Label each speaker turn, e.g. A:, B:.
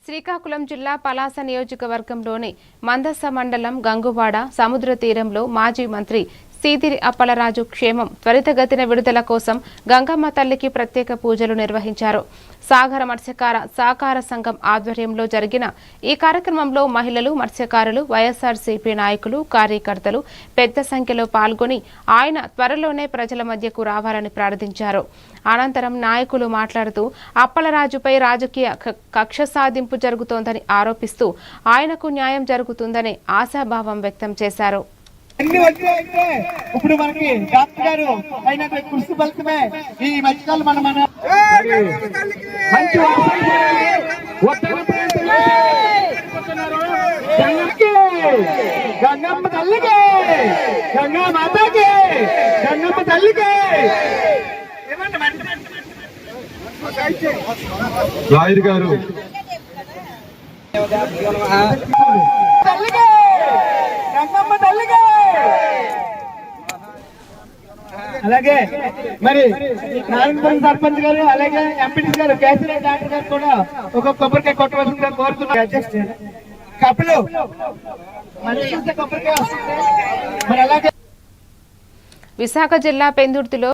A: శ్రీకాకుళం జిల్లా పలాస నియోజకవర్గంలోని మందస మండలం గంగువాడ సముద్ర తీరంలో మాజీ మంత్రి సీదిరి అప్పలరాజు క్షేమం త్వరితగతిన విడుదల కోసం గంగమ్మ తల్లికి ప్రత్యేక పూజలు నిర్వహించారు. సాగర మత్స్యకార సహకార సంఘం ఆధ్వర్యంలో జరిగిన ఈ కార్యక్రమంలో మహిళలు, మత్స్యకారులు, వైఎస్ఆర్సీపీ నాయకులు, కార్యకర్తలు పెద్ద సంఖ్యలో పాల్గొని ఆయన త్వరలోనే ప్రజల మధ్యకు రావాలని ప్రార్థించారు. అనంతరం నాయకులు మాట్లాడుతూ అప్పలరాజుపై రాజకీయ కక్ష సాధింపు జరుగుతోందని ఆరోపిస్తూ ఆయనకు న్యాయం జరుగుతుందని ఆశాభావం వ్యక్తం చేశారు.
B: ఇప్పుడు మనకి డాక్టర్ గారు అయినటువంటి కృషి ఫలితమే ఈ మధ్యకాలం మన మంచి గంగమ్మ తల్లికి, గంగా మాతకి, గంగమ్మ తల్లికి
C: లాయర్ గారు
B: తల్లికి, గంగమ్మ తల్లికి. అలాగే మరి నారాయణపురం సర్పంచ్ గారు, అలాగే ఎంపీటీ గారు, కేసీఆర్ డాక్టర్ గారు కూడా ఒక కొబ్బరికాయ కొట్టవలసిందిగా కోరుతున్నారు. కప్పులు కొబ్బరికాయ వస్తుంది. మరి అలాగే
A: విశాఖ జిల్లా పెందుర్తిలో